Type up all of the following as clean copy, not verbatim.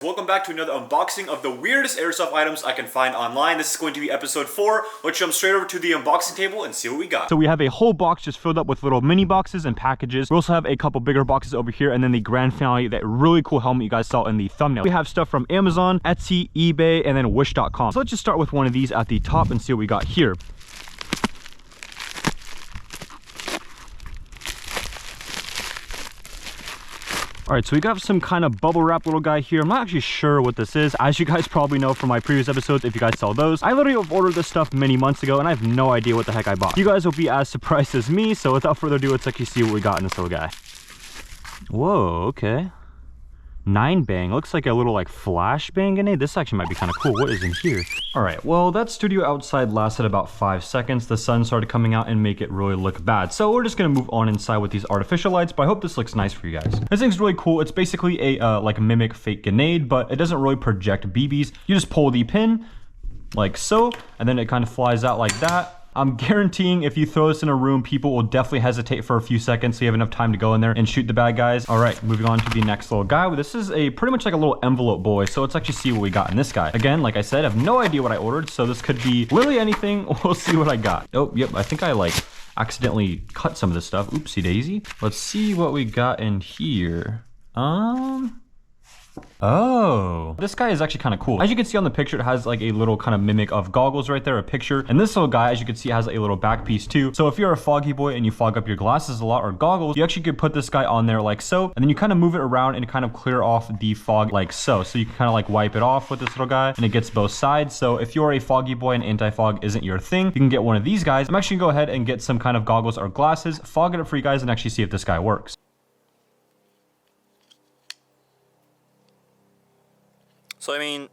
Welcome back to another unboxing of the weirdest airsoft items I can find online. This is going to be episode 4. Let's jump straight over to the unboxing table and see what we got. So we have a whole box just filled up with little mini boxes and packages. We also have a couple bigger boxes over here, and then the grand finale, that really cool helmet you guys saw in the thumbnail. We have stuff from Amazon, Etsy, eBay, and then Wish.com. So let's just start with one of these at the top and see what we got here. All right, so we got some kind of bubble wrap little guy here. I'm not actually sure what this is. As you guys probably know from my previous episodes, if you guys saw those, I literally ordered this stuff many months ago and I have no idea what the heck I bought. You guys will be as surprised as me, so without further ado, let's actually see what we got in this little guy. Whoa, okay. 9-bang, looks like a little like flash bang grenade. This actually might be kind of cool. What is in here? All right, well, that studio outside lasted about 5 seconds. The sun started coming out and make it really look bad. So we're just gonna move on inside with these artificial lights, but I hope this looks nice for you guys. This thing's really cool. It's basically a like a mimic fake grenade, but it doesn't really project BBs. You just pull the pin like so, and then it kind of flies out like that. I'm guaranteeing if you throw this in a room, people will definitely hesitate for a few seconds so you have enough time to go in there and shoot the bad guys. All right, moving on to the next little guy. This is a pretty much like a little envelope boy. So let's actually see what we got in this guy. Again, like I said, I have no idea what I ordered. So this could be literally anything. We'll see what I got. Oh, yep. I think I like accidentally cut some of this stuff. Oopsie daisy. Let's see what we got in here. Oh, this guy is actually kind of cool. As you can see on the picture, it has like a little kind of mimic of goggles right there, a picture. And this little guy, as you can see, has a little back piece too. So if you're a foggy boy and you fog up your glasses a lot or goggles, you actually could put this guy on there like so. And then you kind of move it around and kind of clear off the fog like so. So you can kind of like wipe it off with this little guy and it gets both sides. So if you're a foggy boy and anti-fog isn't your thing, you can get one of these guys. I'm actually gonna go ahead and get some kind of goggles or glasses, fog it up for you guys and actually see if this guy works. So I mean,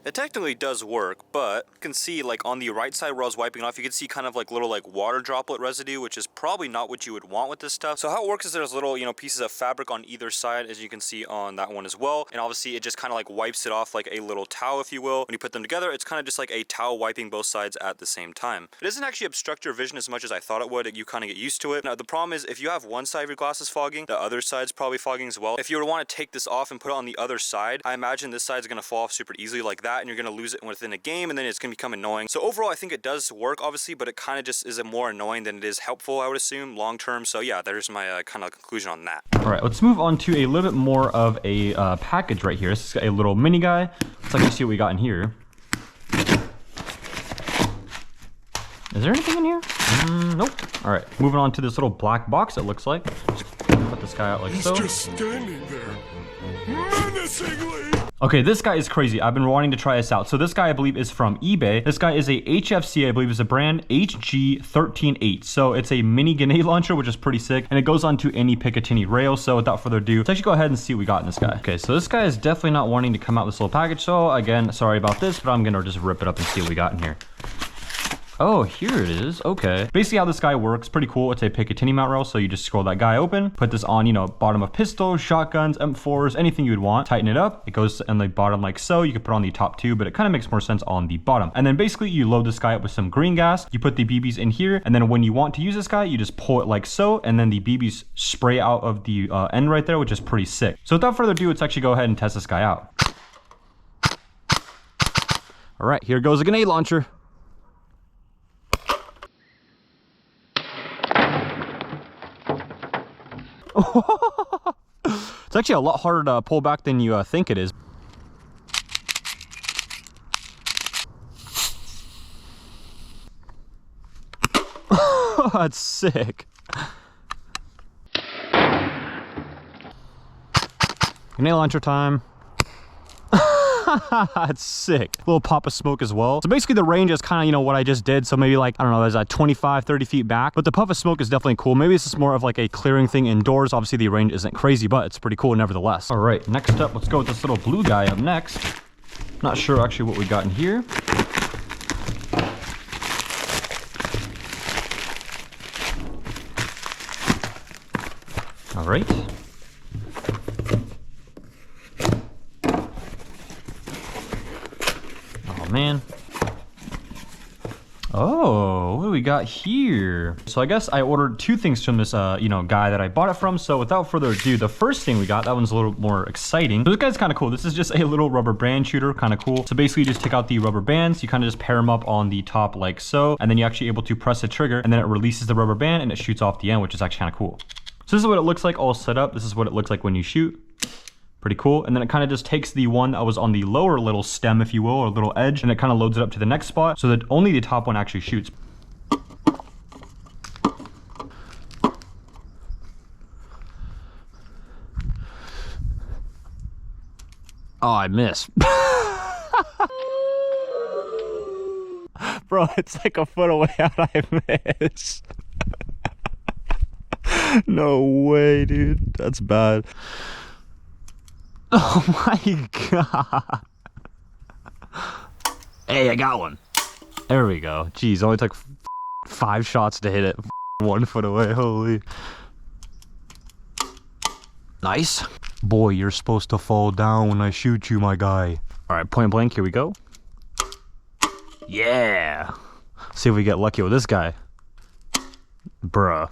it technically does work, but you can see like on the right side where I was wiping off, you can see kind of like little like water droplet residue, which is probably not what you would want with this stuff. So how it works is there's little, pieces of fabric on either side, as you can see on that one as well. And obviously it just kind of like wipes it off like a little towel, if you will. When you put them together, it's kind of just like a towel wiping both sides at the same time. It doesn't actually obstruct your vision as much as I thought it would. You kind of get used to it. Now the problem is if you have one side of your glasses fogging, the other side's probably fogging as well. If you were to want to take this off and put it on the other side, I imagine this side's going to fall off super easily like that, and you're going to lose it within a game, and then it's going to become annoying. So overall, I think it does work, obviously, but it kind of just is more annoying than it is helpful, I would assume, long term. So yeah, there's my kind of conclusion on that. All right, let's move on to a little bit more of a package right here. This is a little mini guy. Let's actually see what we got in here. Is there anything in here? Nope. All right, moving on to this little black box, it looks like. Just put this guy out like so. He's just standing there, menacingly. Okay, this guy is crazy. I've been wanting to try this out. So this guy, I believe, is from eBay. This guy is a HFC, I believe is a brand, HG138. So it's a mini grenade launcher, which is pretty sick. And it goes onto any Picatinny rail. So without further ado, let's actually go ahead and see what we got in this guy. Okay, so this guy is definitely not wanting to come out with this little package. So again, sorry about this, but I'm gonna just rip it up and see what we got in here. Oh, here it is. Okay. Basically how this guy works, pretty cool. It's a Picatinny mount rail. So you just scroll that guy open, put this on, bottom of pistols, shotguns, M4s, anything you would want. Tighten it up. It goes on the bottom like so. You could put on the top too, but it kind of makes more sense on the bottom. And then basically you load this guy up with some green gas. You put the BBs in here. And then when you want to use this guy, you just pull it like so. And then the BBs spray out of the end right there, which is pretty sick. So without further ado, let's actually go ahead and test this guy out. All right, here goes a grenade launcher. It's actually a lot harder to pull back than you think it is. That's sick. Grenade launcher time. That's sick. A little pop of smoke as well. So basically the range is kind of, what I just did. So maybe like, I don't know, there's like 25, 30 feet back. But the puff of smoke is definitely cool. Maybe this is more of like a clearing thing indoors. Obviously the range isn't crazy, but it's pretty cool nevertheless. All right, next up, let's go with this little blue guy up next. Not sure actually what we got in here. All right. Man. Oh, we got here? So I guess I ordered two things from this, you know, guy that I bought it from. So without further ado, the first thing we got, that one's a little more exciting. So this guy's kind of cool. This is just a little rubber band shooter, kind of cool. So basically you just take out the rubber bands, you kind of just pair them up on the top like so, and then you're actually able to press the trigger, and then it releases the rubber band and it shoots off the end, which is actually kind of cool. So this is what it looks like all set up. This is what it looks like when you shoot. Pretty cool. And then it kind of just takes the one that was on the lower little stem, if you will, or little edge, and it kind of loads it up to the next spot so that only the top one actually shoots. Oh, I missed. Bro, it's like a foot away out, I miss. No way, dude. That's bad. Oh my god. Hey, I got one. There we go. Jeez, only took 5 shots to hit it. 1 foot away, holy. Nice. Boy, you're supposed to fall down when I shoot you, my guy. All right, point blank, here we go. Yeah. See if we get lucky with this guy. Bruh.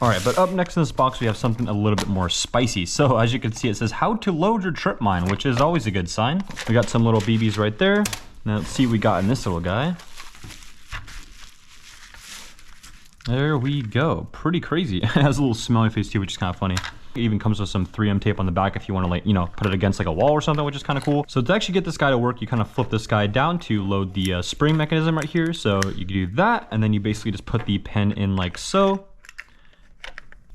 All right, but up next in this box, we have something a little bit more spicy. So as you can see, it says how to load your trip mine, which is always a good sign. We got some little BBs right there. Now let's see what we got in this little guy. There we go. Pretty crazy. It has a little smelly face too, which is kind of funny. It even comes with some 3M tape on the back if you want to, like, you know, put it against like a wall or something, which is kind of cool. So to actually get this guy to work, you kind of flip this guy down to load the spring mechanism right here. So you can do that, and then you basically just put the pen in like so.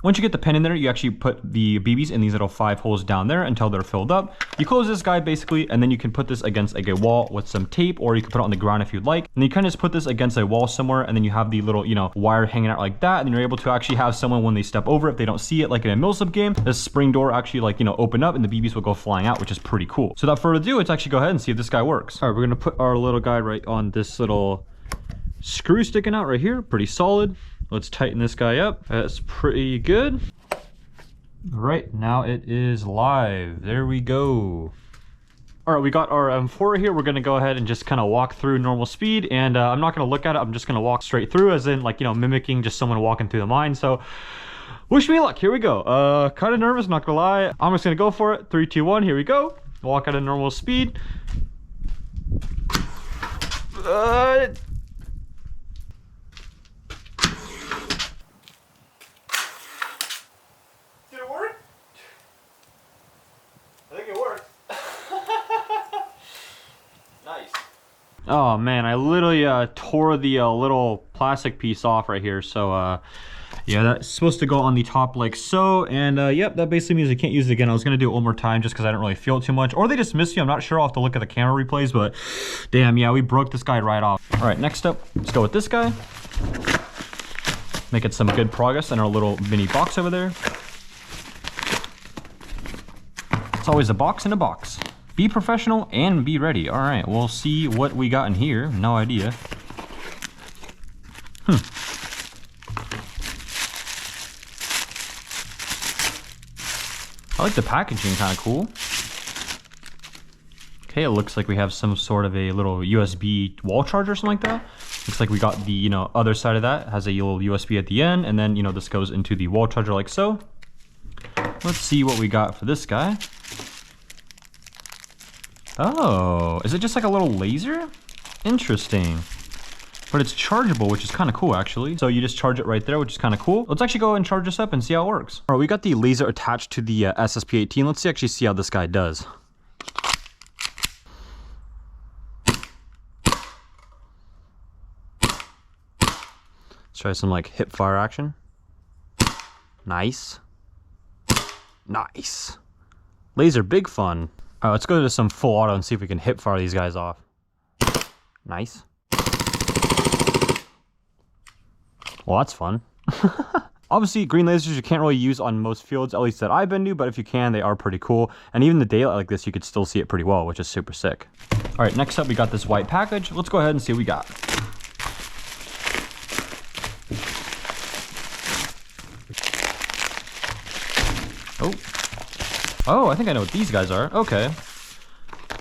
Once you get the pen in there, you actually put the BBs in these little 5 holes down there until they're filled up. You close this guy basically, and then you can put this against like a wall with some tape, or you can put it on the ground if you'd like. And you kind of just put this against a wall somewhere, and then you have the little, you know, wire hanging out like that, and you're able to actually have someone, when they step over, if they don't see it, like in a Millsub game, this spring door actually, like, you know, open up and the BBs will go flying out, which is pretty cool. So without further ado, let's actually go ahead and see if this guy works. All right, we're gonna put our little guy right on this little screw sticking out right here, pretty solid. Let's tighten this guy up. That's pretty good. All right, now it is live. There we go. All right, we got our M4 here. We're gonna go ahead and just kind of walk through normal speed, and I'm not gonna look at it. I'm just gonna walk straight through, as in, like, you know, mimicking just someone walking through the mine. So wish me luck. Here we go. Kind of nervous, not gonna lie. I'm just gonna go for it. 3, 2, 1. Here we go. Walk at a normal speed. Oh man, I literally tore the little plastic piece off right here. So yeah, that's supposed to go on the top like so. And yep, that basically means I can't use it again. I was gonna do it one more time just because I didn't really feel it too much, or they just missed you. I'm not sure. I'll have to look at the camera replays, but damn, yeah, we broke this guy right off. All right, next up, let's go with this guy. Making some good progress in our little mini box over there. It's always a box in a box. Be professional and be ready. All right, we'll see what we got in here. No idea. I like the packaging, kind of cool. Okay, it looks like we have some sort of a little USB wall charger or something like that. Looks like we got the, you know, other side of that has a little USB at the end, and then, you know, this goes into the wall charger like so. Let's see what we got for this guy. Oh, is it just like a little laser? Interesting. But it's chargeable, which is kind of cool actually. So you just charge it right there, which is kind of cool. Let's actually go and charge this up and see how it works. All right, we got the laser attached to the SSP-18. Let's actually see how this guy does. Let's try some like hip fire action. Nice. Nice. Laser, big fun. All right, let's go to some full auto and see if we can hip fire these guys off. Nice. Well, that's fun. Obviously, green lasers you can't really use on most fields, at least that I've been to, but if you can, they are pretty cool. And even the daylight like this, you could still see it pretty well, which is super sick. All right, next up, we got this white package. Let's go ahead and see what we got. Oh, I think I know what these guys are. Okay.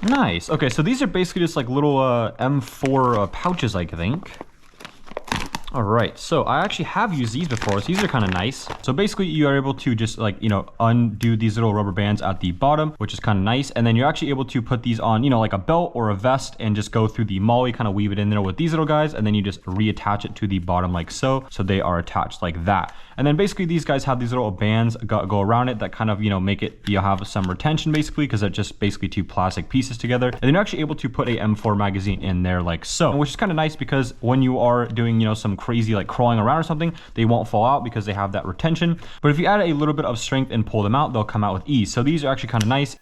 Nice. Okay, so these are basically just like little M4 pouches, I think. All right, so I actually have used these before, so these are kind of nice. So basically you are able to just like, you know, undo these little rubber bands at the bottom, which is kind of nice. And then you're actually able to put these on, you know, like a belt or a vest and just go through the molly, kind of weave it in there with these little guys. And then you just reattach it to the bottom like so. So they are attached like that. And then basically these guys have these little bands go around it that kind of, you know, make it, you have some retention basically, because they're just basically two plastic pieces together. And then you're actually able to put a M4 magazine in there like so, which is kind of nice because when you are doing, you know, some crazy like crawling around or something, they won't fall out because they have that retention. But if you add a little bit of strength and pull them out, they'll come out with ease. So these are actually kind of nice.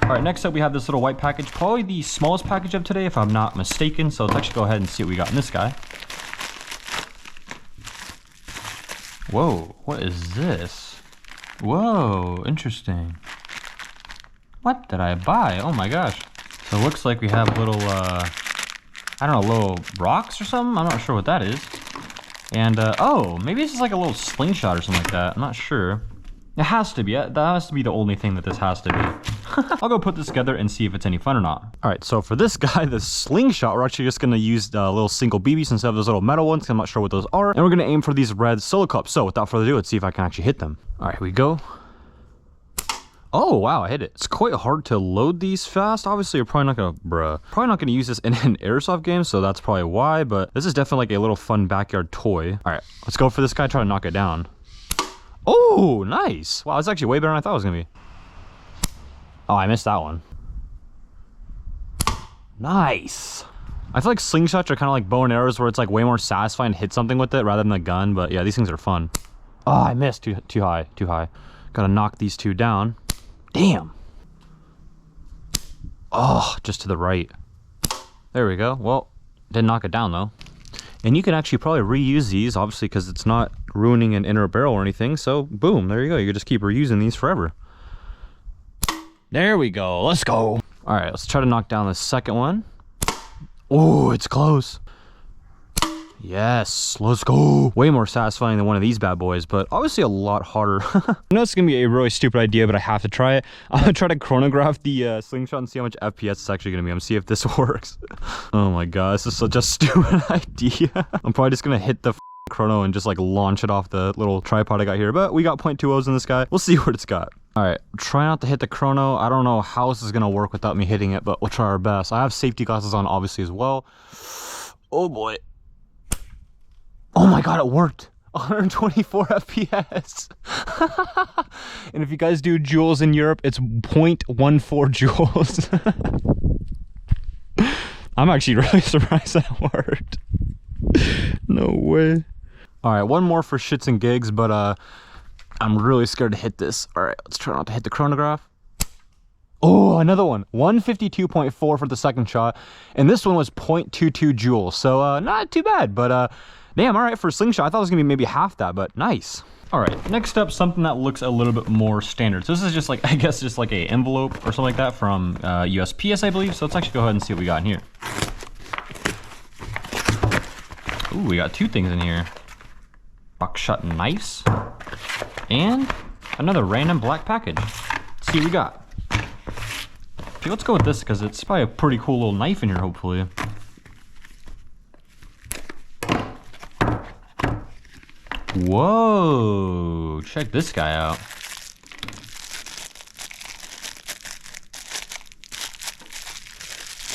All right, next up we have this little white package, probably the smallest package of today if I'm not mistaken. So let's actually go ahead and see what we got in this guy. Whoa, what is this? Whoa, interesting. What did I buy? Oh my gosh. So it looks like we have little, I don't know, little rocks or something? I'm not sure what that is. And, oh, maybe it's just like a little slingshot or something like that. I'm not sure. It has to be. That has to be the only thing that this has to be. I'll go put this together and see if it's any fun or not. All right, so for this guy, the slingshot, we're actually just going to use little single BBs instead of those little metal ones. I'm not sure what those are. And we're going to aim for these red solo cups. So without further ado, let's see if I can actually hit them. All right, here we go. Oh, wow, I hit it. It's quite hard to load these fast. Obviously, you're probably not gonna use this in an Airsoft game, so that's probably why, but this is definitely like a little fun backyard toy. All right, let's go for this guy, try to knock it down. Oh, nice. Wow, it's actually way better than I thought it was gonna be. Oh, I missed that one. Nice. I feel like slingshots are kind of like bow and arrows where it's like way more satisfying to hit something with it rather than the gun, but yeah, these things are fun. Oh, I missed, too high. Gotta knock these two down. Damn. Oh, just to the right. There we go. Well, didn't knock it down though. And you can actually probably reuse these, obviously, because it's not ruining an inner barrel or anything. So boom, there you go. You can just keep reusing these forever. There we go. Let's go. All right, let's try to knock down the second one. Oh, it's close. Yes, let's go. Way more satisfying than one of these bad boys, but obviously a lot harder. I know it's gonna be a really stupid idea, but I have to try it. I'm gonna try to chronograph the slingshot and see how much FPS it's actually gonna be. I'm gonna see if this works. Oh my god, this is such a stupid idea. I'm probably just gonna hit the chrono and just like launch it off the little tripod I got here, but we got 0.20s in this guy. We'll see what it's got. All right, try not to hit the chrono. I don't know how this is gonna work without me hitting it, but we'll try our best. I have safety glasses on obviously as well. Oh boy. Oh my god, it worked. 124 FPS. And if you guys do joules in Europe, it's 0.14 joules. I'm actually really surprised that worked. No way. All right, one more for shits and gigs, but I'm really scared to hit this. All right, let's try not to hit the chronograph. Oh, another one. 152.4 for the second shot. And this one was 0.22 joules. So not too bad, but damn, all right, for a slingshot, I thought it was gonna be maybe half that, but nice. All right, next up, something that looks a little bit more standard. So this is just like, I guess just like a envelope or something like that from USPS, I believe. So let's actually go ahead and see what we got in here. Ooh, we got two things in here. Buckshot knives and another random black package. Let's see what we got. Okay, let's go with this because it's probably a pretty cool little knife in here, hopefully. Whoa, check this guy out.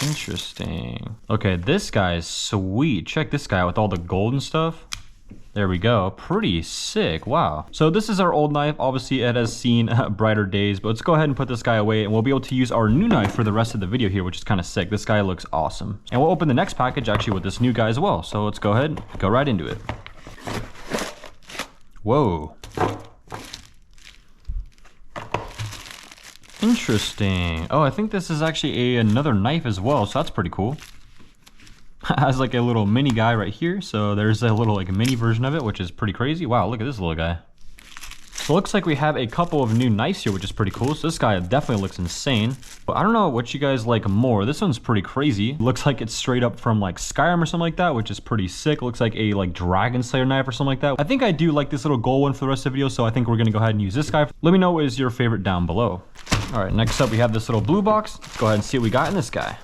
Interesting. Okay, this guy is sweet. Check this guy out with all the gold and stuff. There we go. Pretty sick. Wow. So this is our old knife. Obviously, it has seen brighter days, but let's go ahead and put this guy away and we'll be able to use our new knife for the rest of the video here, which is kind of sick. This guy looks awesome. And we'll open the next package actually with this new guy as well. So let's go ahead and go right into it. Whoa. Interesting. Oh, I think this is actually another knife as well, so that's pretty cool. Has like a little mini guy right here, so there's a little like mini version of it, which is pretty crazy. Wow, look at this little guy. So it looks like we have a couple of new knives here, which is pretty cool. So this guy definitely looks insane. But I don't know what you guys like more. This one's pretty crazy. Looks like it's straight up from like Skyrim or something like that, which is pretty sick. Looks like a like Dragon Slayer knife or something like that. I think I do like this little gold one for the rest of the video, so I think we're gonna go ahead and use this guy. Let me know what is your favorite down below. All right, next up we have this little blue box. Let's go ahead and see what we got in this guy.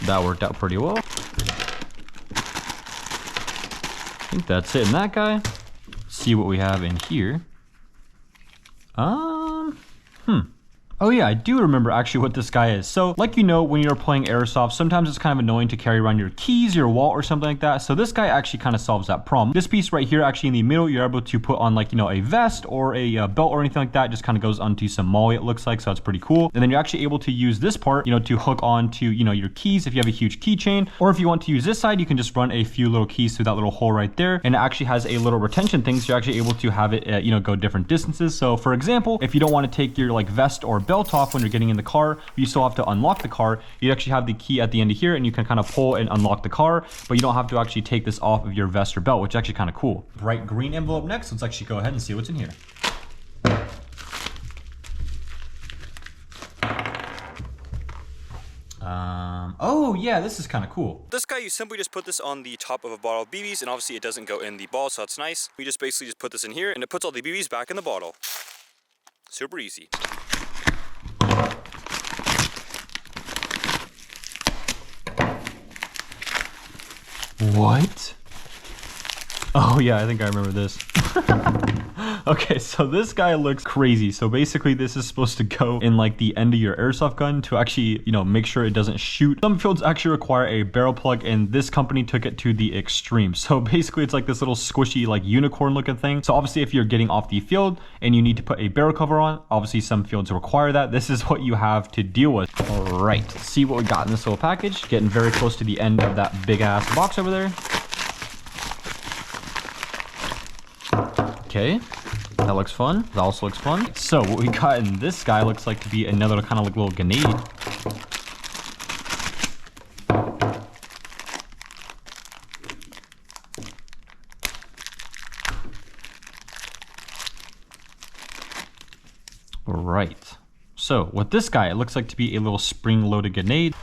That worked out pretty well. I think that's it in that guy. Let's see what we have in here. Oh yeah, I do remember actually what this guy is. So like, you know, when you're playing Airsoft, sometimes it's kind of annoying to carry around your keys, your wallet or something like that. So this guy actually kind of solves that problem. This piece right here, actually in the middle, you're able to put on like, you know, a vest or a belt or anything like that. It just kind of goes onto some molly, it looks like, so it's pretty cool. And then you're actually able to use this part, you know, to hook on to, you know, your keys if you have a huge keychain. Or if you want to use this side, you can just run a few little keys through that little hole right there. And it actually has a little retention thing, so you're actually able to have it, you know, go different distances. So for example, if you don't want to take your like vest or belt off when you're getting in the car, you still have to unlock the car. You actually have the key at the end of here and you can kind of pull and unlock the car, but you don't have to actually take this off of your vest or belt, which is actually kind of cool. Bright green envelope next. Let's actually go ahead and see what's in here. Oh yeah, this is kind of cool. This guy, you simply just put this on the top of a bottle of BBs, and obviously it doesn't go in the ball, so that's nice. You just basically just put this in here and it puts all the BBs back in the bottle. Super easy. What? Oh yeah, I think I remember this. Okay, so this guy looks crazy. So basically this is supposed to go in like the end of your airsoft gun to actually, you know, make sure it doesn't shoot. Some fields actually require a barrel plug, and this company took it to the extreme. So basically it's like this little squishy like unicorn looking thing. So obviously if you're getting off the field and you need to put a barrel cover on, obviously some fields require that. This is what you have to deal with. All right, let's see what we got in this little package. Getting very close to the end of that big ass box over there. Okay, that looks fun. That also looks fun. So what we got in this guy looks like to be another kind of like little grenade. All right. So with this guy, it looks like to be a little spring-loaded grenade.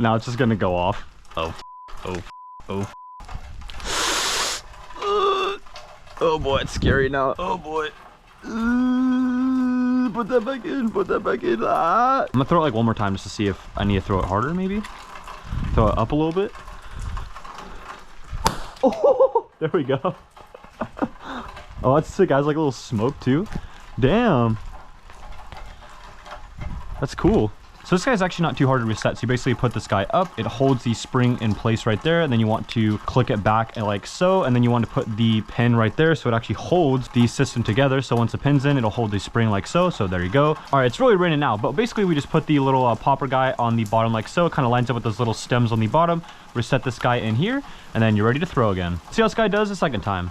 Now it's just gonna go off. Oh, oh boy, it's scary now. Oh boy. Put that back in, put that back in. Ah. I'm gonna throw it like one more time just to see if I need to throw it harder, maybe. Throw it up a little bit. Oh, there we go. Oh, that's sick. It has like a little smoke too. Damn. That's cool. So this guy's actually not too hard to reset. So you basically put this guy up, it holds the spring in place right there, and then you want to click it back and like so, and then you want to put the pin right there so it actually holds the system together. So once the pin's in, it'll hold the spring like so. So there you go. All right, it's really raining now, but basically we just put the little popper guy on the bottom like so. It kind of lines up with those little stems on the bottom. Reset this guy in here, and then you're ready to throw again. See how this guy does the second time.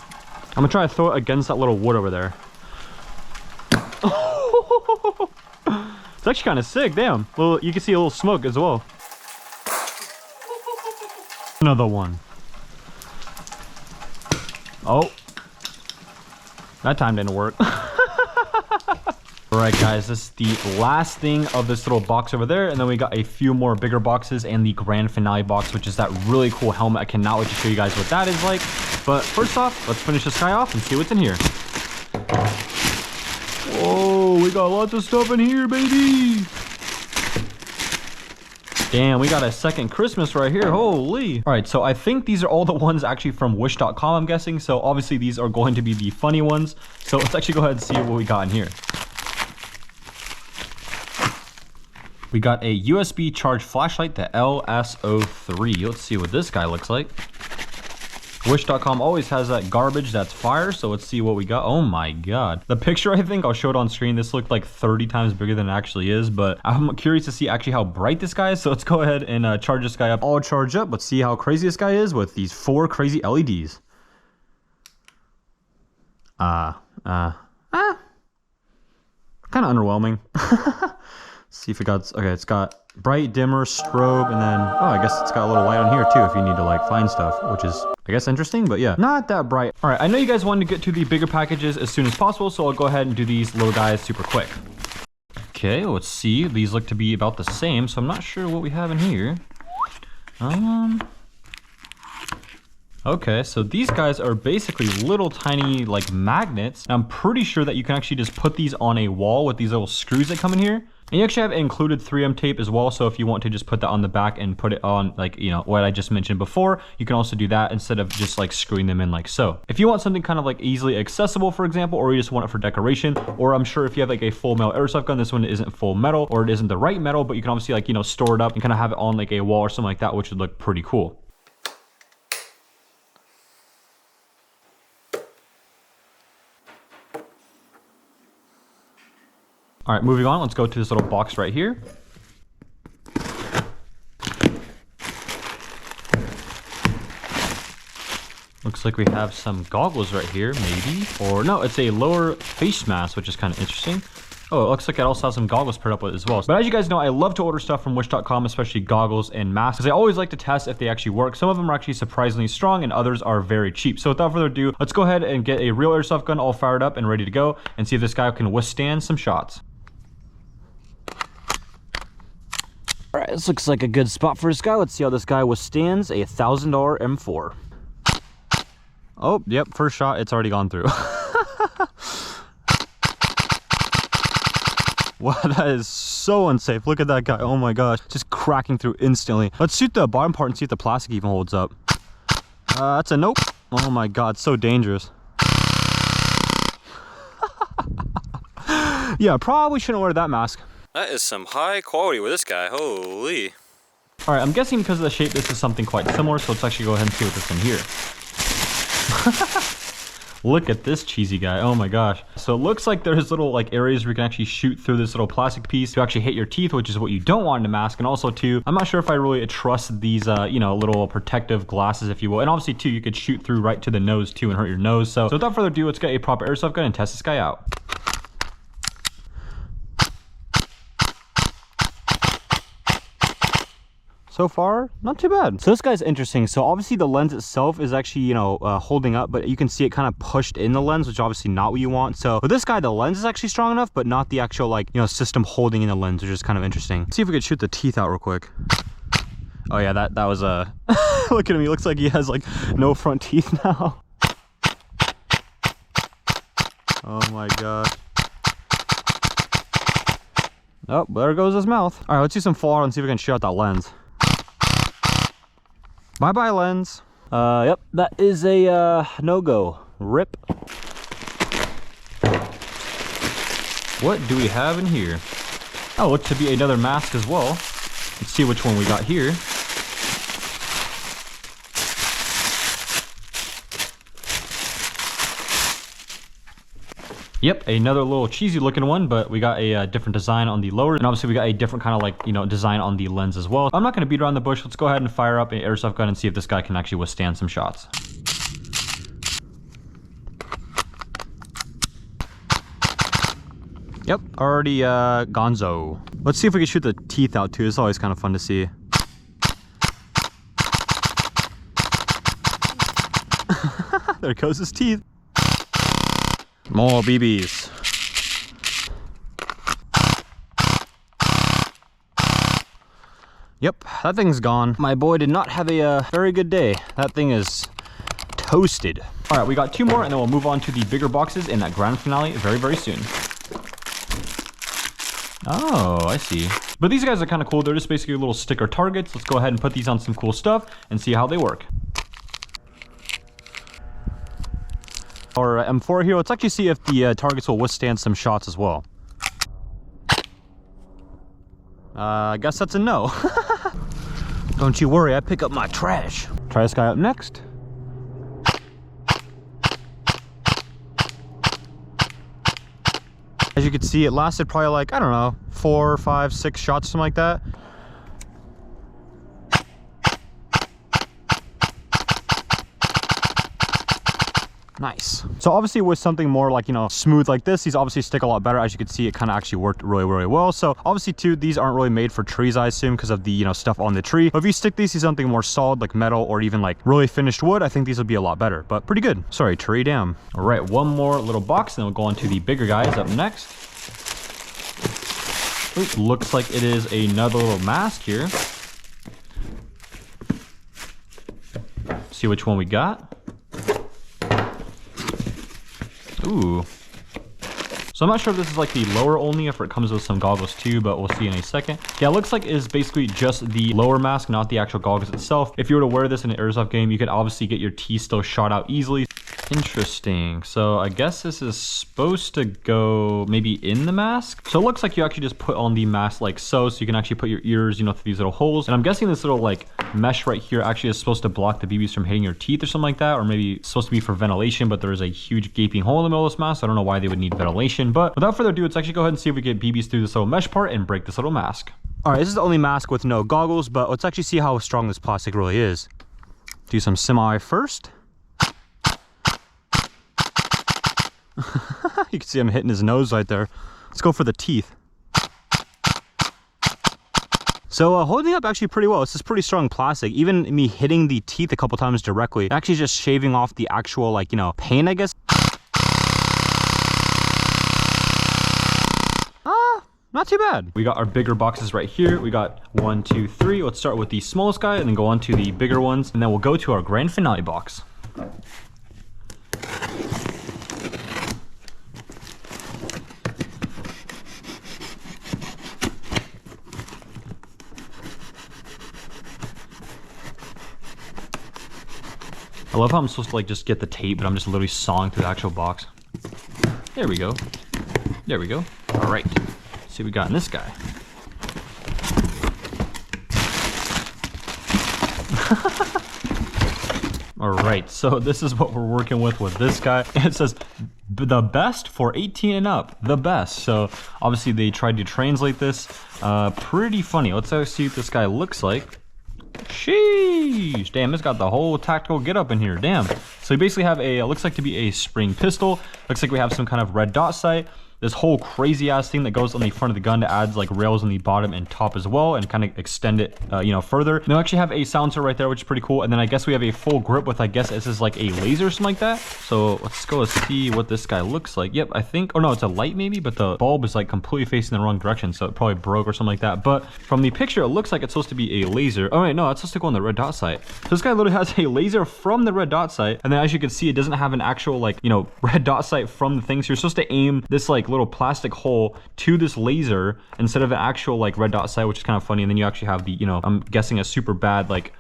I'm gonna try to throw it against that little wood over there. It's actually kind of sick, damn. Well, you can see a little smoke as well. Another one. Oh. That time didn't work. Alright guys, this is the last thing of this little box over there, and then we got a few more bigger boxes and the grand finale box, which is that really cool helmet. I cannot wait to show you guys what that is like. But first off, let's finish this guy off and see what's in here. Whoa, we got lots of stuff in here, baby. Damn, we got a second Christmas right here. Holy. All right, so I think these are all the ones actually from wish.com, I'm guessing. So obviously these are going to be the funny ones. So let's actually go ahead and see what we got in here. We got a USB charged flashlight, the LSO3. Let's see what this guy looks like. Wish.com always has that garbage that's fire, so let's see what we got. Oh my god. The picture, I think I'll show it on screen. This looked like 30 times bigger than it actually is, but I'm curious to see actually how bright this guy is. So let's go ahead and charge this guy up. All charged up. Let's see how crazy this guy is with these 4 crazy LEDs. Kind of underwhelming. See if it got, okay, it's got bright, dimmer, strobe, and then, oh, I guess it's got a little light on here too if you need to like find stuff, which is, I guess, interesting, but yeah, not that bright. All right, I know you guys wanted to get to the bigger packages as soon as possible, so I'll go ahead and do these little guys super quick. Okay, let's see. These look to be about the same, so I'm not sure what we have in here. Okay, so these guys are basically little tiny like magnets. And I'm pretty sure that you can actually just put these on a wall with these little screws that come in here. And you actually have included 3M tape as well, so if you want to just put that on the back and put it on, like, you know, what I just mentioned before, you can also do that instead of just like screwing them in like so. If you want something kind of like easily accessible, for example, or you just want it for decoration, or I'm sure if you have like a full metal airsoft gun, this one isn't full metal, or it isn't the right metal, but you can obviously like, you know, store it up and kind of have it on like a wall or something like that, which would look pretty cool. All right, moving on, let's go to this little box right here. Looks like we have some goggles right here, maybe. Or no, it's a lower face mask, which is kind of interesting. Oh, it looks like it also has some goggles paired up with it as well. But as you guys know, I love to order stuff from wish.com, especially goggles and masks, because I always like to test if they actually work. Some of them are actually surprisingly strong and others are very cheap. So without further ado, let's go ahead and get a real airsoft gun all fired up and ready to go and see if this guy can withstand some shots. All right, this looks like a good spot for this guy. Let's see how this guy withstands a $1,000 M4. Oh, yep, first shot, it's already gone through. Wow, that is so unsafe. Look at that guy. Oh my gosh, just cracking through instantly. Let's shoot the bottom part and see if the plastic even holds up. That's a nope. Oh my god, so dangerous. Yeah, probably shouldn't wear that mask. That is some high quality with this guy, holy. All right, I'm guessing because of the shape, this is something quite similar, so let's actually go ahead and see what this in here. Look at this cheesy guy, oh my gosh. So it looks like there's little like areas where you can actually shoot through this little plastic piece to actually hit your teeth, which is what you don't want in a mask. And also too, I'm not sure if I really trust these, you know, little protective glasses, if you will. And obviously too, you could shoot through right to the nose too and hurt your nose. So without further ado, let's get a proper airsoft gun and test this guy out. So far, not too bad. So this guy's interesting. So obviously the lens itself is actually, you know, holding up, but you can see it kind of pushed in the lens, which is obviously not what you want. So with this guy, the lens is actually strong enough, but not the actual, like, you know, system holding in the lens, which is kind of interesting. Let's see if we could shoot the teeth out real quick. Oh yeah, that was a, look at him. He looks like he has like no front teeth now. Oh my god. Oh, there goes his mouth. All right, let's do some full art and see if we can shoot out that lens. Bye-bye, lens. Yep, that is a no-go. RIP. What do we have in here? Oh, looks to be another mask as well. Let's see which one we got here. Yep, another little cheesy looking one, but we got a different design on the lower, and obviously we got a different kind of like, you know, design on the lens as well. I'm not going to beat around the bush. Let's go ahead and fire up an airsoft gun and see if this guy can actually withstand some shots. Yep, already gonzo. Let's see if we can shoot the teeth out too. It's always kind of fun to see. There goes his teeth. More BBs. Yep, that thing's gone. My boy did not have a very good day. That thing is toasted. All right, we got two more and then we'll move on to the bigger boxes in that grand finale very, very soon. Oh, I see. But these guys are kind of cool. They're just basically little sticker targets. Let's go ahead and put these on some cool stuff and see how they work. Or M4 here. Let's actually see if the targets will withstand some shots as well. I guess that's a no. Don't you worry, I pick up my trash. Try this guy up next. As you can see, it lasted probably like, I don't know, 4, 5, 6 shots, something like that. Nice. So obviously with something more like, you know, smooth like this, these obviously stick a lot better. As you can see, it kind of actually worked really, really well. So obviously too, these aren't really made for trees, I assume, because of the, you know, stuff on the tree. But if you stick these to something more solid like metal or even like really finished wood, I think these would be a lot better, but pretty good. Sorry, tree down. All right, one more little box, and then we'll go on to the bigger guys up next. Ooh, looks like it is another little mask here. See which one we got. Ooh. So I'm not sure if this is like the lower only, if it comes with some goggles too, but we'll see in a second. Yeah, it looks like it's basically just the lower mask, not the actual goggles itself. If you were to wear this in an Airsoft game, you could obviously get your teeth still shot out easily. Interesting. So I guess this is supposed to go maybe in the mask. So it looks like you actually just put on the mask like so you can actually put your ears, you know, through these little holes. And I'm guessing this little like mesh right here actually is supposed to block the BBs from hitting your teeth or something like that, or maybe it's supposed to be for ventilation, but there is a huge gaping hole in the middle of this mask. So I don't know why they would need ventilation, but without further ado, let's actually go ahead and see if we get BBs through this little mesh part and break this little mask. All right, this is the only mask with no goggles, but let's actually see how strong this plastic really is. Do some semi first. You can see him hitting his nose right there. Let's go for the teeth. So holding up actually pretty well. This is pretty strong plastic. Even me hitting the teeth a couple times directly, actually just shaving off the actual, like, you know, pain, I guess. Not too bad. We got our bigger boxes right here. We got 1, 2, 3. Let's start with the smallest guy and then go on to the bigger ones. And then we'll go to our grand finale box. I love how I'm supposed to like just get the tape, but I'm just literally sawing through the actual box. There we go. There we go. All right. Let's see what we got in this guy. All right, so this is what we're working with this guy. It says the best for 18 and up, the best. So obviously they tried to translate this. Pretty funny. Let's see what this guy looks like. Sheesh, damn, it's got the whole tactical get up in here, damn. So we basically have a, looks like to be a spring pistol. Looks like we have some kind of red dot sight. This whole crazy ass thing that goes on the front of the gun that adds like rails on the bottom and top as well, and kind of extend it, you know, further. And they actually have a silencer right there, which is pretty cool. And then I guess we have a full grip with, I guess this is like a laser or something like that. So let's go see what this guy looks like. Yep, I think, oh no, it's a light maybe, but the bulb is like completely facing the wrong direction. So it probably broke or something like that. But from the picture, it looks like it's supposed to be a laser. Oh wait, no, it's supposed to go on the red dot sight. So this guy literally has a laser from the red dot sight. And then as you can see, it doesn't have an actual like, you know, red dot sight from the thing. So you're supposed to aim this like little plastic hole to this laser instead of an actual like red dot sight, which is kind of funny. And then you actually have the, you know, I'm guessing a super bad like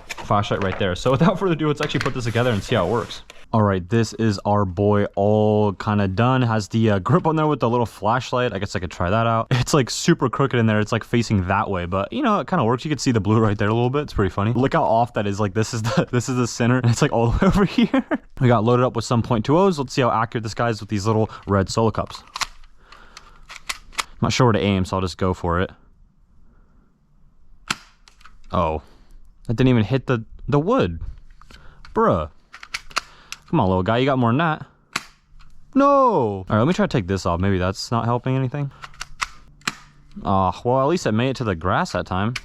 flashlight right there. So without further ado, let's actually put this together and see how it works. All right, this is our boy all kind of done. Has the grip on there with the little flashlight. I guess I could try that out. It's like super crooked in there. It's like facing that way, but you know, it kind of works. You can see the blue right there a little bit. It's pretty funny. Look how off that is. Like this is the center, and it's like all the way over here. We got loaded up with some .20s. Let's see how accurate this guy is with these little red solo cups. I'm not sure where to aim, so I'll just go for it. Oh, that didn't even hit the wood. Bruh. Come on, little guy, you got more than that. No! All right, let me try to take this off. Maybe that's not helping anything. Oh, well, at least I made it to the grass that time.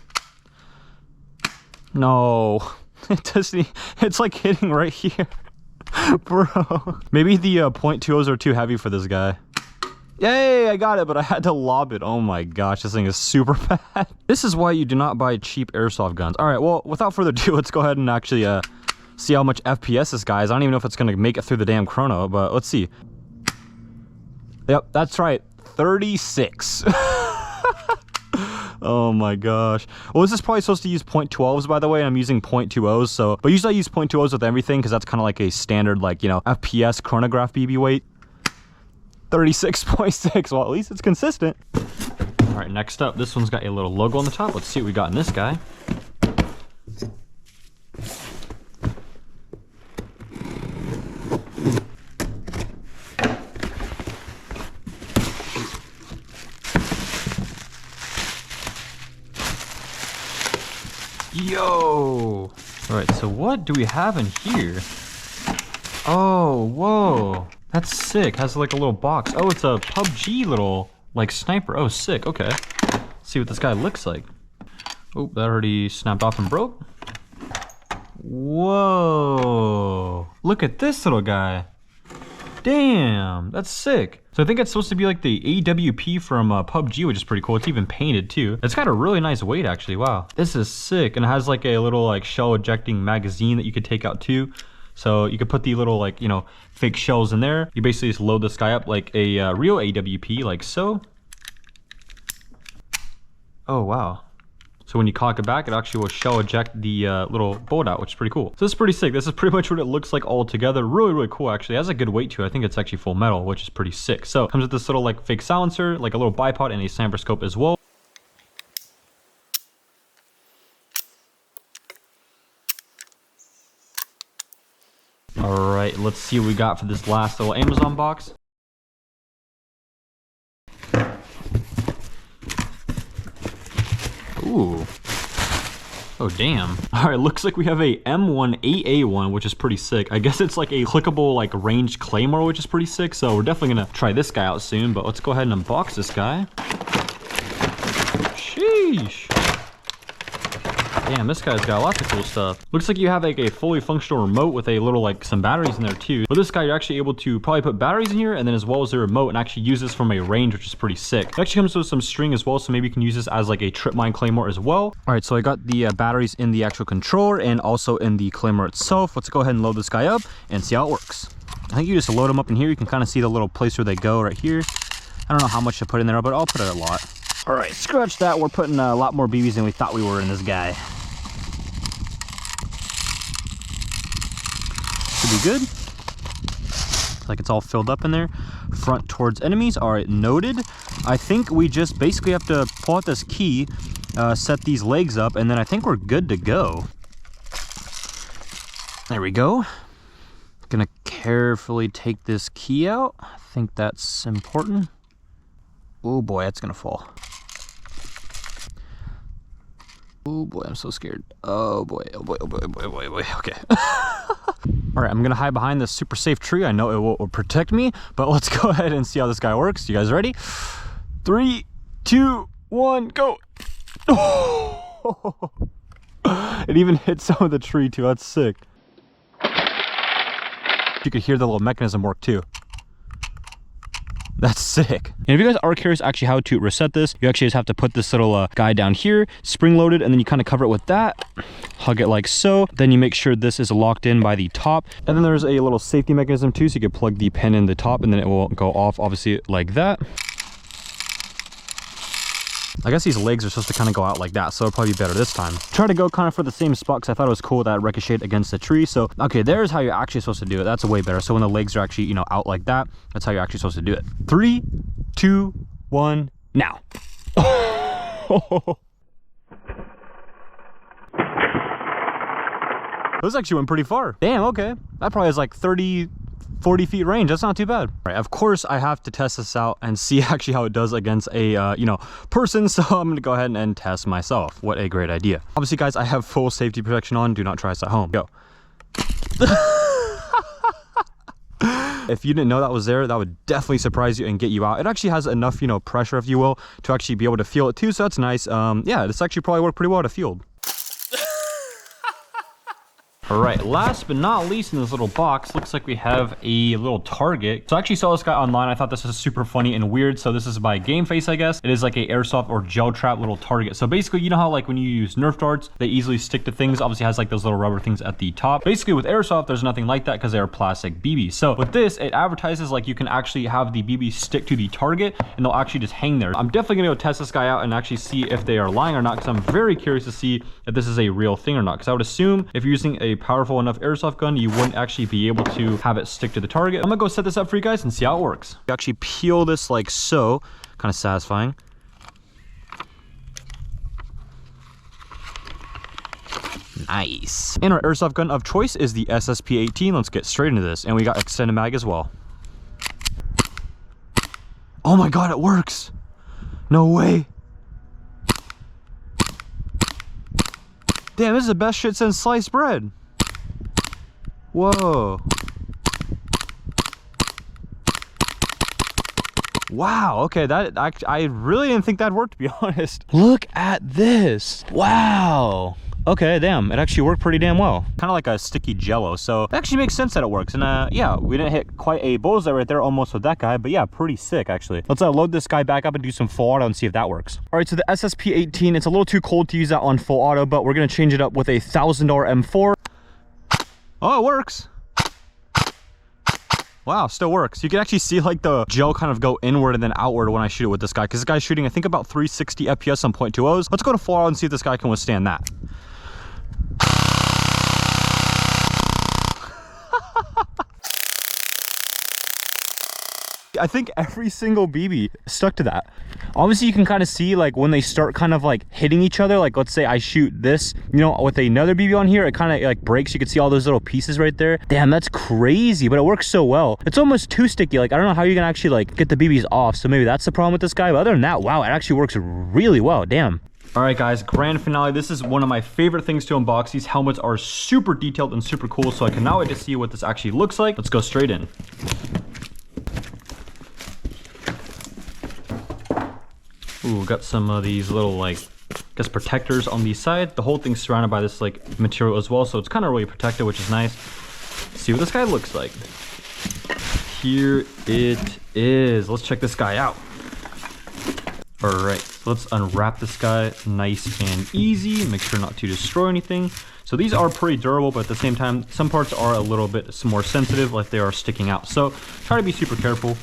No. It doesn't, it's like hitting right here. Bro. Maybe the .20s are too heavy for this guy. Yay, I got it, but I had to lob it. Oh my gosh, this thing is super bad. This is why you do not buy cheap airsoft guns. All right, well, without further ado, let's go ahead and actually see how much FPS this guy is. I don't even know if it's gonna make it through the damn chrono, but let's see. Yep, that's right, 36. Oh my gosh. Well, this is probably supposed to use .12s, by the way, and I'm using .20s, so, but usually I use .20s with everything because that's kind of like a standard, like, you know, FPS chronograph BB weight. 36.6. Well, at least it's consistent. All right, next up, this one's got a little logo on the top. Let's see what we got in this guy. Yo! All right, so what do we have in here? Oh, whoa. That's sick. Has like a little box. Oh, it's a PUBG little like sniper. Oh, sick. Okay. Let's see what this guy looks like. Oh, that already snapped off and broke. Whoa. Look at this little guy. Damn, that's sick. So I think it's supposed to be like the AWP from PUBG, which is pretty cool. It's even painted too. It's got a really nice weight actually. Wow. This is sick. And it has like a little like shell ejecting magazine that you could take out too. So you could put the little like, you know, fake shells in there. You basically just load this guy up like a real AWP, like so. Oh, wow. So when you cock it back, it actually will shell eject the little bolt out, which is pretty cool. So this is pretty sick. This is pretty much what it looks like all together. Really, really cool actually. It has a good weight too. I think it's actually full metal, which is pretty sick. So it comes with this little like fake silencer, like a little bipod and a sniper scope as well. All right, let's see what we got for this last little Amazon box. Ooh. Oh, damn. All right, looks like we have a M1AA1, which is pretty sick. I guess it's like a clickable like ranged claymore, which is pretty sick. So we're definitely gonna try this guy out soon, but let's go ahead and unbox this guy. Sheesh. Damn, this guy's got lots of cool stuff. Looks like you have like a fully functional remote with a little like some batteries in there too. But this guy, you're actually able to probably put batteries in here and then as well as the remote and actually use this from a range, which is pretty sick. It actually comes with some string as well, so maybe you can use this as like a trip mine claymore as well. All right, so I got the batteries in the actual controller and also in the claymore itself. Let's go ahead and load this guy up and see how it works. I think you just load them up in here. You can kind of see the little place where they go right here. I don't know how much to put in there, but I'll put it a lot. All right, scratch that. We're putting a lot more BBs than we thought we were in this guy. Should be good. Like it's all filled up in there. Front towards enemies. All right, noted. I think we just basically have to pull out this key, set these legs up, and then I think we're good to go. There we go. Gonna carefully take this key out. I think that's important. Oh boy, that's gonna fall. Oh boy, I'm so scared. Oh boy, oh boy, oh boy, oh boy, oh boy, oh boy. Okay. All right, I'm gonna hide behind this super safe tree. I know it will protect me, but let's go ahead and see how this guy works. You guys ready? 3, 2, 1, go. Oh! It even hit some of the tree too. That's sick. You could hear the little mechanism work too. That's sick. And if you guys are curious actually how to reset this, you actually just have to put this little guy down here, spring loaded, and then you kind of cover it with that, hug it like so. Then you make sure this is locked in by the top. And then there's a little safety mechanism too, so you can plug the pin in the top and then it will go off obviously like that. I guess these legs are supposed to kind of go out like that, so it'll probably be better this time. Try to go kind of for the same spot because I thought it was cool that it ricocheted against the tree. So, okay, there's how you're actually supposed to do it. That's way better. So when the legs are actually, you know, out like that, that's how you're actually supposed to do it. 3, 2, 1, now. Those actually went pretty far. Damn, okay. That probably has like 30, 40 feet range. That's not too bad. All right, of course I have to test this out and see actually how it does against a you know, person. So I'm gonna go ahead and test myself. What a great idea. Obviously guys, I have full safety protection on. Do not try this at home. Go. If you didn't know that was there, that would definitely surprise you and get you out. It actually has enough, you know, pressure, if you will, to actually be able to feel it too. So that's nice. Yeah, this actually probably worked pretty well at a field. All right, last but not least in this little box, looks like we have a little target. So I actually saw this guy online. I thought this was super funny and weird. So this is by Game Face, I guess. It is like a airsoft or gel trap little target. So basically, you know how like when you use Nerf darts, they easily stick to things. Obviously has like those little rubber things at the top. Basically with airsoft, there's nothing like that because they're plastic BBs. So with this, it advertises like you can actually have the BB stick to the target and they'll actually just hang there. I'm definitely gonna go test this guy out and actually see if they are lying or not because I'm very curious to see if this is a real thing or not. Because I would assume if you're using a powerful enough airsoft gun, you wouldn't actually be able to have it stick to the target. I'm gonna go set this up for you guys and see how it works. You actually peel this like so, kind of satisfying. Nice. And our airsoft gun of choice is the SSP-18. Let's get straight into this. And we got extended mag as well. Oh my god, it works! No way! Damn, this is the best shit since sliced bread. Whoa. Wow, okay, that I really didn't think that worked, to be honest. Look at this. Wow. Okay, damn, it actually worked pretty damn well. Kind of like a sticky jello, so it actually makes sense that it works. And yeah, we didn't hit quite a bullseye right there almost with that guy, but yeah, pretty sick actually. Let's load this guy back up and do some full auto and see if that works. All right, so the SSP-18, it's a little too cold to use that on full auto, but we're gonna change it up with a $1,000 M4. Oh, it works. Wow, still works. You can actually see like the gel kind of go inward and then outward when I shoot it with this guy, because this guy's shooting I think about 360 FPS on .20s. Let's go to full auto and see if this guy can withstand that. I think every single BB stuck to that. Obviously you can kind of see like when they start kind of like hitting each other, like let's say I shoot this, you know, with another BB on here, it kind of like breaks. You can see all those little pieces right there. Damn, that's crazy, but it works so well. It's almost too sticky. Like I don't know how you can actually like get the BBs off, so maybe that's the problem with this guy, but other than that, wow, it actually works really well. Damn. All right guys, grand finale. This is one of my favorite things to unbox. These helmets are super detailed and super cool, so I cannot wait to see what this actually looks like. Let's go straight in. Ooh, got some of these little like, I guess protectors on the side. The whole thing's surrounded by this like material as well, so it's kind of really protected, which is nice. Let's see what this guy looks like. Here it is. Let's check this guy out. All right, so let's unwrap this guy nice and easy. Make sure not to destroy anything. So these are pretty durable, but at the same time, some parts are a little bit more sensitive, like they are sticking out. So try to be super careful.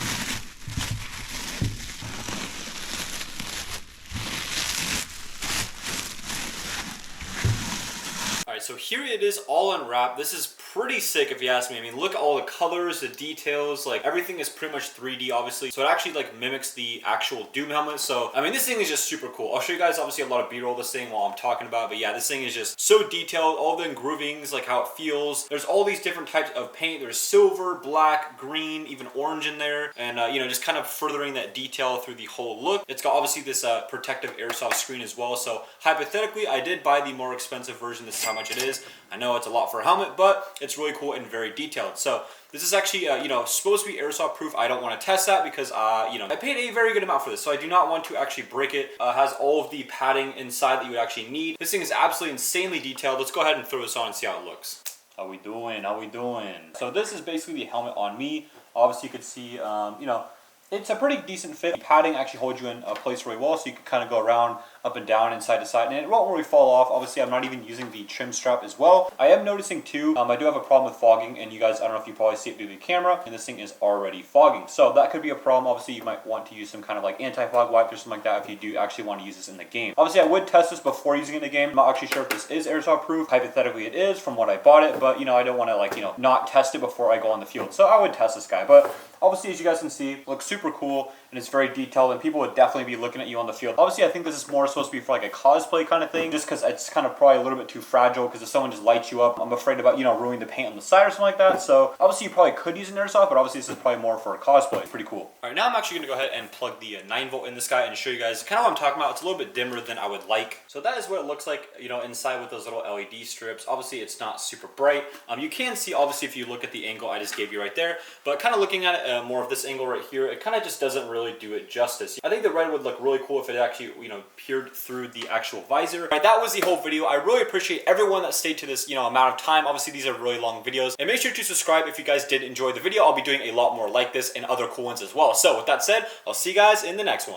So here it is all unwrapped. This is pretty sick if you ask me. I mean, look at all the colors, the details, like everything is pretty much 3D obviously. So it actually like mimics the actual Doom helmet. So, I mean, this thing is just super cool. I'll show you guys obviously a lot of B-roll of this thing while I'm talking about it, but yeah, this thing is just so detailed, all the groovings, like how it feels. There's all these different types of paint. There's silver, black, green, even orange in there. And, you know, just kind of furthering that detail through the whole look. It's got obviously this protective airsoft screen as well. So hypothetically, I did buy the more expensive version. This is how much it is. I know it's a lot for a helmet, but it's really cool and very detailed. So this is actually, you know, supposed to be airsoft proof. I don't want to test that because, you know, I paid a very good amount for this, so I do not want to actually break it. Has all of the padding inside that you would actually need. This thing is absolutely insanely detailed. Let's go ahead and throw this on and see how it looks. How we doing? How we doing? So this is basically the helmet on me. Obviously, you could see, you know, it's a pretty decent fit. The padding actually holds you in a place really well, so you can kind of go around up and down and side to side, and it won't really fall off. Obviously, I'm not even using the trim strap as well. I am noticing too, I do have a problem with fogging, and you guys, I don't know if you probably see it through the camera, and this thing is already fogging. So that could be a problem. Obviously, you might want to use some kind of like anti-fog wipe or something like that if you do actually want to use this in the game. Obviously, I would test this before using it in the game. I'm not actually sure if this is airsoft proof. Hypothetically, it is from what I bought it, but you know, I don't want to like, you know, not test it before I go on the field. So I would test this guy, but obviously, as you guys can see, it looks super cool, and it's very detailed, and people would definitely be looking at you on the field. Obviously, I think this is more supposed to be for like a cosplay kind of thing, just because it's kind of probably a little bit too fragile, because if someone just lights you up, I'm afraid about, you know, ruining the paint on the side or something like that. So obviously you probably could use an airsoft, but obviously this is probably more for a cosplay. It's pretty cool. All right, now I'm actually going to go ahead and plug the 9-volt in this guy and show you guys kind of what I'm talking about. It's a little bit dimmer than I would like. So that is what it looks like, you know, inside with those little LED strips. Obviously it's not super bright. You can see obviously if you look at the angle I just gave you right there, but kind of looking at it more of this angle right here, it kind of just doesn't really do it justice. I think the red would look really cool if it actually, you know, peered through the actual visor. All right, that was the whole video. I really appreciate everyone that stayed to this, you know, amount of time. Obviously, these are really long videos. And make sure to subscribe if you guys did enjoy the video. I'll be doing a lot more like this and other cool ones as well. So with that said, I'll see you guys in the next one.